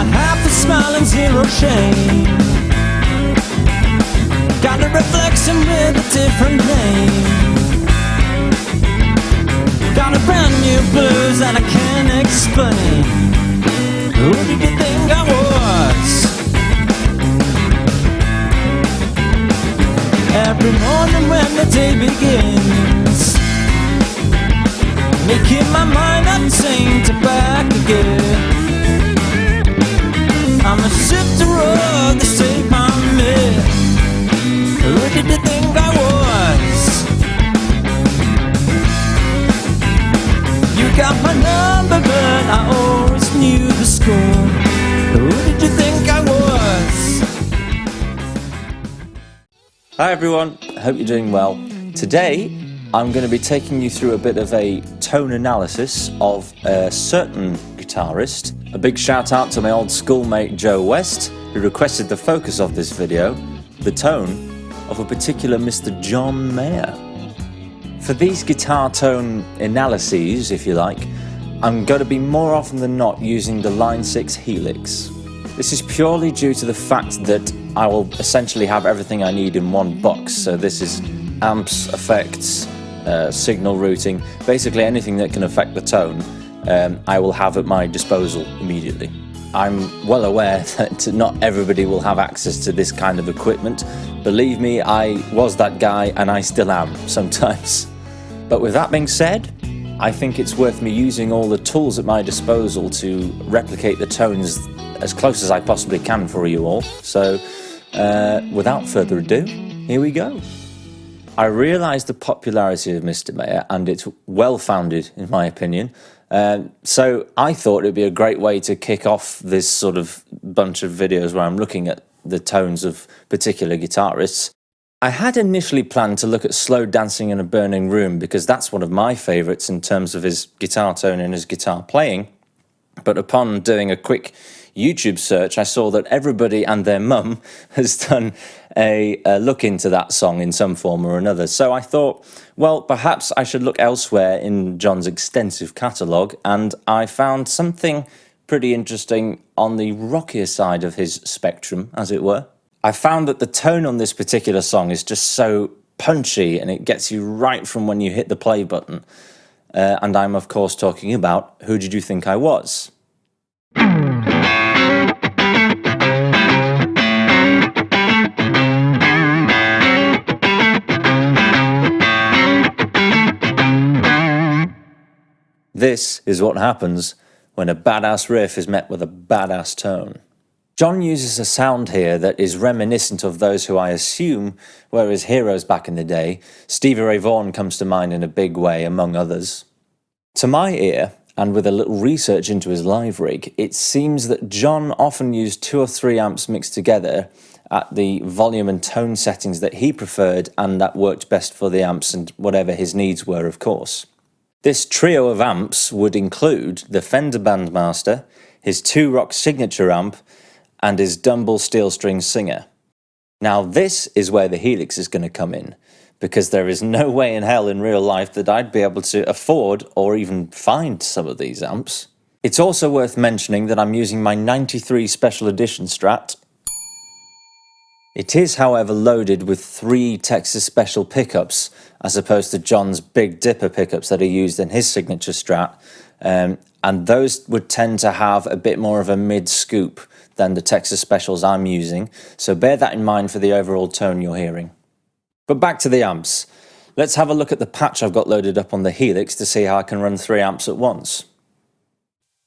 got half a smile and zero shame. Got a reflection with a different name. Got a brand new blues and I can't explain. Who did you think I was? Every morning when the day begins, making my mind up, change to back again. I'm a shifter of the shape I'm in. Who did you think I was? You got my number, but I always knew the score. Who did you think I was? Hi everyone, hope you're doing well. Today I'm going to be taking you through a bit of a tone analysis of a certain guitarist. A big shout out to my old schoolmate Joe West, who requested the focus of this video, the tone of a particular Mr. John Mayer. For these guitar tone analyses, if you like, I'm going to be more often than not using the Line 6 Helix. This is purely due to the fact that I will essentially have everything I need in one box. So this is amps, effects, signal routing, basically anything that can affect the tone, I will have at my disposal immediately. I'm well aware that not everybody will have access to this kind of equipment. Believe me, I was that guy and I still am sometimes. But with that being said, I think it's worth me using all the tools at my disposal to replicate the tones as close as I possibly can for you all. So without further ado, here we go. I realise the popularity of Mr. Mayer, and it's well founded in my opinion. So I thought it'd be a great way to kick off this sort of bunch of videos where I'm looking at the tones of particular guitarists. I had initially planned to look at Slow Dancing in a Burning Room because that's one of my favourites in terms of his guitar tone and his guitar playing. But upon doing a quick YouTube search, I saw that everybody and their mum has done a look into that song in some form or another. So I thought, well, perhaps I should look elsewhere in John's extensive catalogue, and I found something pretty interesting on the rockier side of his spectrum, as it were. I found that the tone on this particular song is just so punchy, and it gets you right from when you hit the play button. And I'm, of course, talking about Who Did You Think I Was? This is what happens when a badass riff is met with a badass tone. John uses a sound here that is reminiscent of those who I assume were his heroes back in the day. Stevie Ray Vaughan comes to mind in a big way, among others. To my ear, and with a little research into his live rig, it seems that John often used 2 or 3 amps mixed together at the volume and tone settings that he preferred and that worked best for the amps and whatever his needs were, of course. This trio of amps would include the Fender Bandmaster, his 2-rock signature amp, and his Dumble steel string Singer. Now this is where the Helix is going to come in, because there is no way in hell in real life that I'd be able to afford or even find some of these amps. It's also worth mentioning that I'm using my 93 Special Edition Strat. It is, however, loaded with 3 Texas Special pickups, as opposed to John's Big Dipper pickups that he used in his signature Strat, and those would tend to have a bit more of a mid-scoop than the Texas Specials I'm using, so bear that in mind for the overall tone you're hearing. But back to the amps. Let's have a look at the patch I've got loaded up on the Helix to see how I can run 3 amps at once.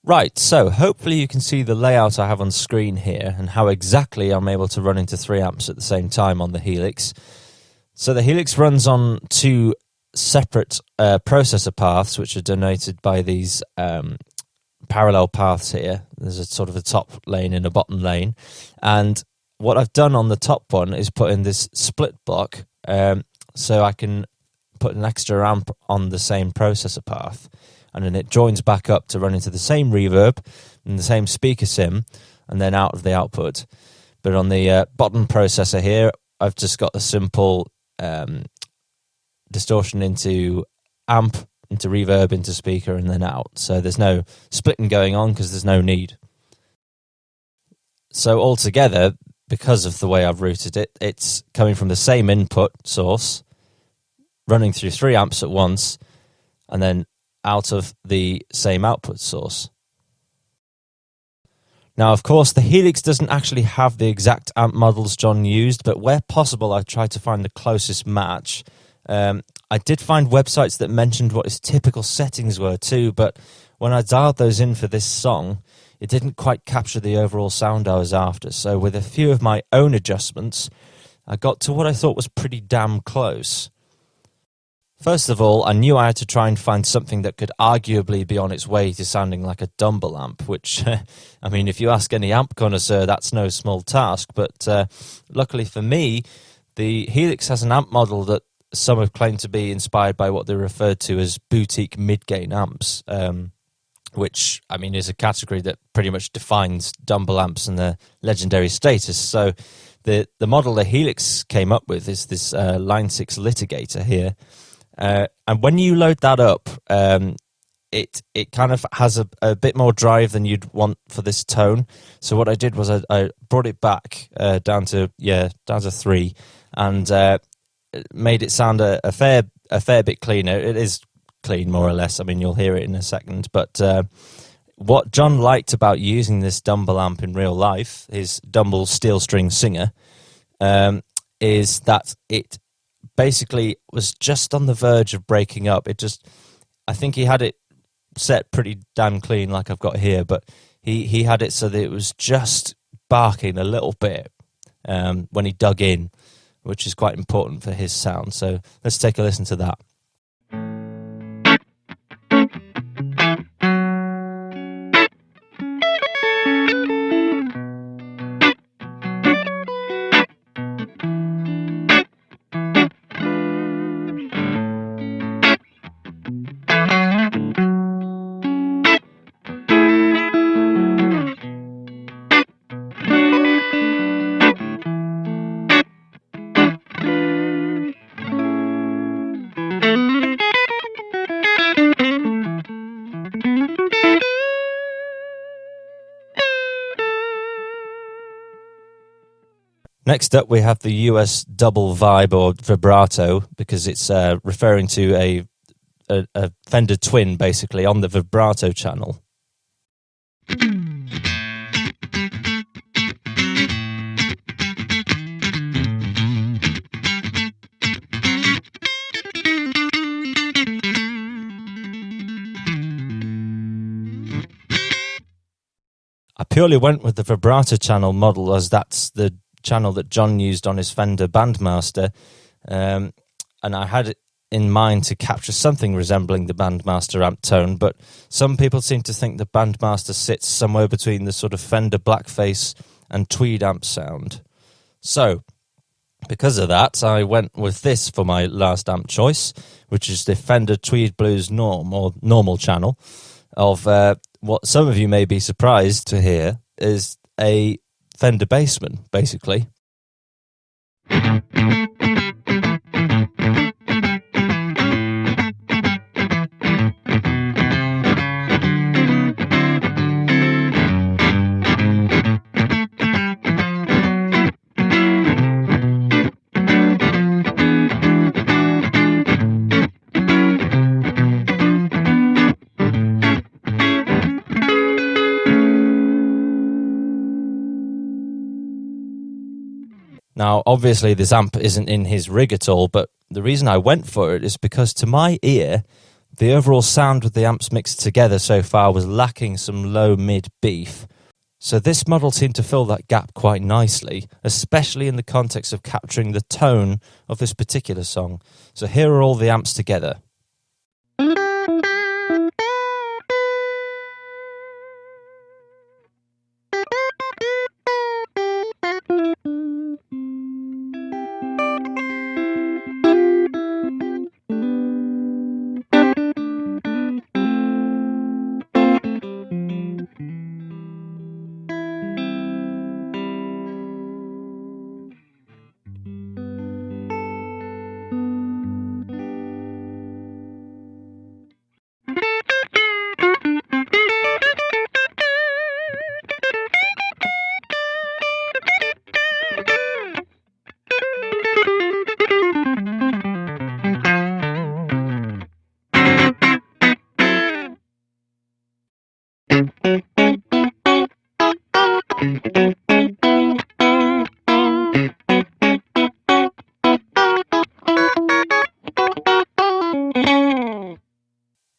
Right, so hopefully you can see the layout I have on screen here and how exactly I'm able to run into 3 amps at the same time on the Helix. So the Helix runs on 2 separate processor paths, which are denoted by these parallel paths here. There's a sort of a top lane and a bottom lane. And what I've done on the top one is put in this split block so I can put an extra amp on the same processor path. And then it joins back up to run into the same reverb and the same speaker sim and then out of the output. But on the bottom processor here, I've just got a simple distortion into amp, into reverb, into speaker, and then out. So there's no splitting going on because there's no need. So altogether, because of the way I've routed it, it's coming from the same input source, running through 3 amps at once, and then out of the same output source. Now, of course, the Helix doesn't actually have the exact amp models John used, but where possible, I tried to find the closest match. I did find websites that mentioned what his typical settings were too, but when I dialed those in for this song, it didn't quite capture the overall sound I was after. So with a few of my own adjustments, I got to what I thought was pretty damn close. First of all, I knew I had to try and find something that could arguably be on its way to sounding like a Dumble amp, which, I mean, if you ask any amp connoisseur, that's no small task. But luckily for me, the Helix has an amp model that some have claimed to be inspired by what they referred to as boutique mid-gain amps, which, I mean, is a category that pretty much defines Dumble amps and their legendary status. So the model the Helix came up with is this Line 6 litigator here. And when you load that up, it kind of has a bit more drive than you'd want for this tone. So what I did was I brought it back down to 3 and made it sound a fair bit cleaner. It is clean, more or less. I mean, you'll hear it in a second. But what John liked about using this Dumble amp in real life, his Dumble steel string singer, is that it basically was just on the verge of breaking up. I think he had it set pretty damn clean like I've got here, but he had it so that it was just barking a little bit when he dug in, which is quite important for his sound. So let's take a listen to that. Next up, we have the US double vibe or vibrato, because it's referring to a Fender Twin, basically, on the vibrato channel. I purely went with the vibrato channel model as that's the channel that John used on his Fender Bandmaster, and I had it in mind to capture something resembling the Bandmaster amp tone, but some people seem to think the Bandmaster sits somewhere between the sort of Fender Blackface and Tweed amp sound. So, because of that, I went with this for my last amp choice, which is the Fender Tweed Blues Norm, or normal channel, of what some of you may be surprised to hear is a Fender Bassman, basically. Now, obviously, this amp isn't in his rig at all, but the reason I went for it is because, to my ear, the overall sound with the amps mixed together so far was lacking some low-mid beef. So this model seemed to fill that gap quite nicely, especially in the context of capturing the tone of this particular song. So here are all the amps together.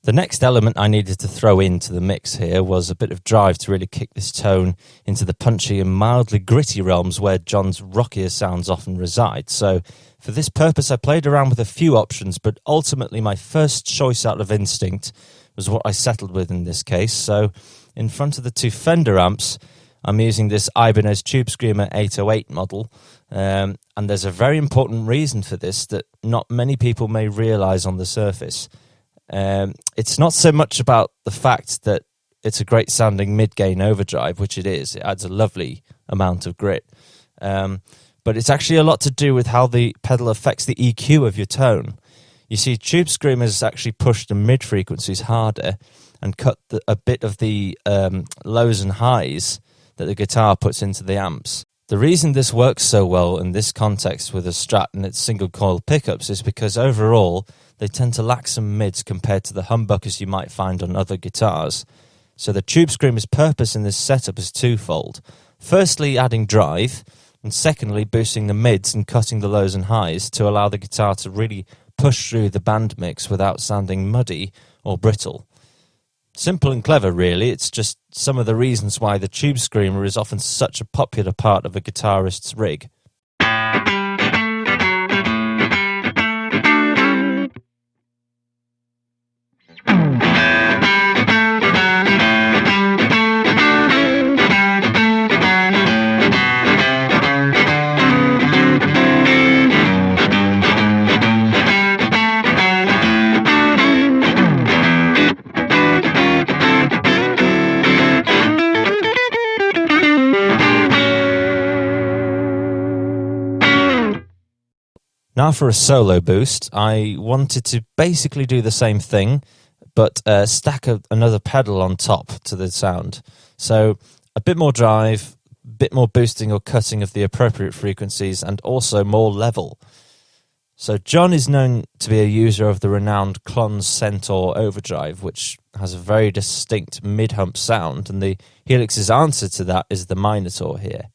The next element I needed to throw into the mix here was a bit of drive to really kick this tone into the punchy and mildly gritty realms where John's rockier sounds often reside. So for this purpose I played around with a few options, but ultimately my first choice out of instinct was what I settled with in this case. So in front of the two Fender amps, I'm using this Ibanez Tubescreamer 808 model, and there's a very important reason for this that not many people may realise on the surface. It's not so much about the fact that it's a great sounding mid-gain overdrive, which it is. It adds a lovely amount of grit. But it's actually a lot to do with how the pedal affects the EQ of your tone. You see, Tubescreamers actually push the mid frequencies harder and cut a bit of the lows and highs that the guitar puts into the amps. The reason this works so well in this context with a Strat and its single coil pickups is because overall they tend to lack some mids compared to the humbuckers you might find on other guitars. So the Tubescreamer's purpose in this setup is twofold. Firstly, adding drive, and secondly, boosting the mids and cutting the lows and highs to allow the guitar to really push through the band mix without sounding muddy or brittle. Simple and clever, really. It's just some of the reasons why the Tubescreamer is often such a popular part of a guitarist's rig. Now for a solo boost, I wanted to basically do the same thing, but stack another pedal on top to the sound. So a bit more drive, a bit more boosting or cutting of the appropriate frequencies, and also more level. So John is known to be a user of the renowned Klon's Centaur overdrive, which has a very distinct mid-hump sound, and the Helix's answer to that is the Minotaur here.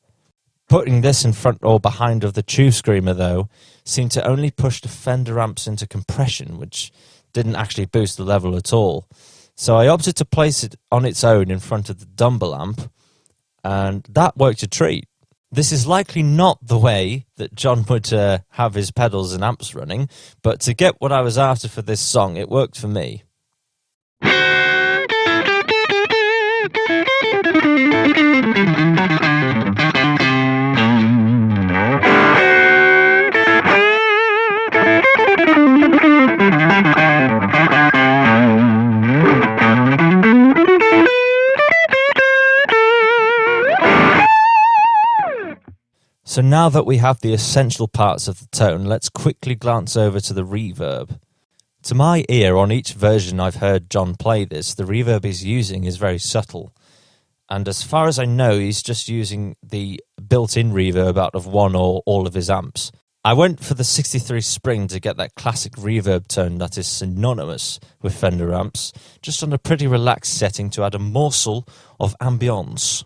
Putting this in front or behind of the Tubescreamer, though, seemed to only push the Fender amps into compression, which didn't actually boost the level at all. So I opted to place it on its own in front of the Dumble amp, and that worked a treat. This is likely not the way that John would have his pedals and amps running, but to get what I was after for this song, it worked for me. So now that we have the essential parts of the tone, let's quickly glance over to the reverb. To my ear, on each version I've heard John play this, the reverb he's using is very subtle. And as far as I know, he's just using the built-in reverb out of one or all of his amps. I went for the 63 Spring to get that classic reverb tone that is synonymous with Fender amps, just on a pretty relaxed setting to add a morsel of ambience.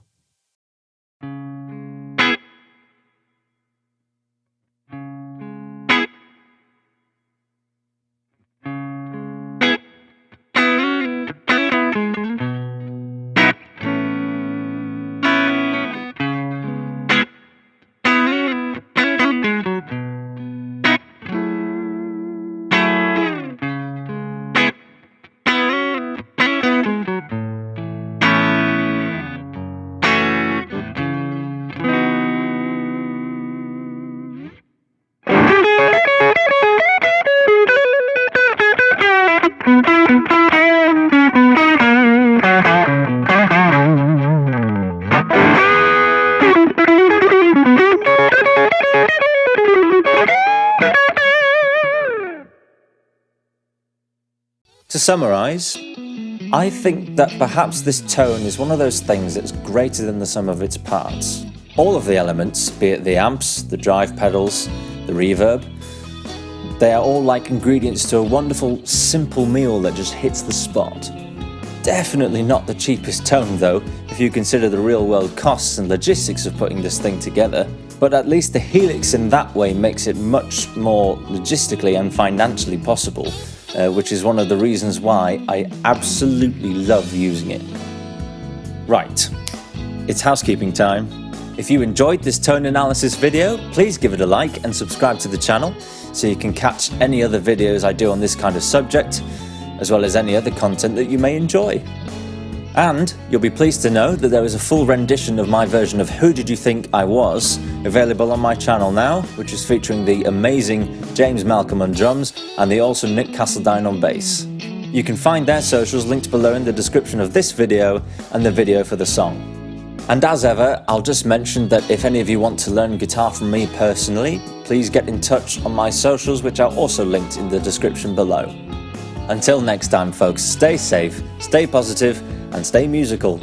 To summarise, I think that perhaps this tone is one of those things that's greater than the sum of its parts. All of the elements, be it the amps, the drive pedals, the reverb, they are all like ingredients to a wonderful, simple meal that just hits the spot. Definitely not the cheapest tone though, if you consider the real-world costs and logistics of putting this thing together, but at least the Helix in that way makes it much more logistically and financially possible. which is one of the reasons why I absolutely love using it. Right, it's housekeeping time. If you enjoyed this tone analysis video, please give it a like and subscribe to the channel so you can catch any other videos I do on this kind of subject, as well as any other content that you may enjoy. And you'll be pleased to know that there is a full rendition of my version of Who Did You Think I Was available on my channel now, which is featuring the amazing James Malcolm on drums and the awesome Nick Castledine on bass. You can find their socials linked below in the description of this video and the video for the song. And as ever, I'll just mention that if any of you want to learn guitar from me personally, please get in touch on my socials, which are also linked in the description below. Until next time, folks, stay safe, stay positive, and stay musical.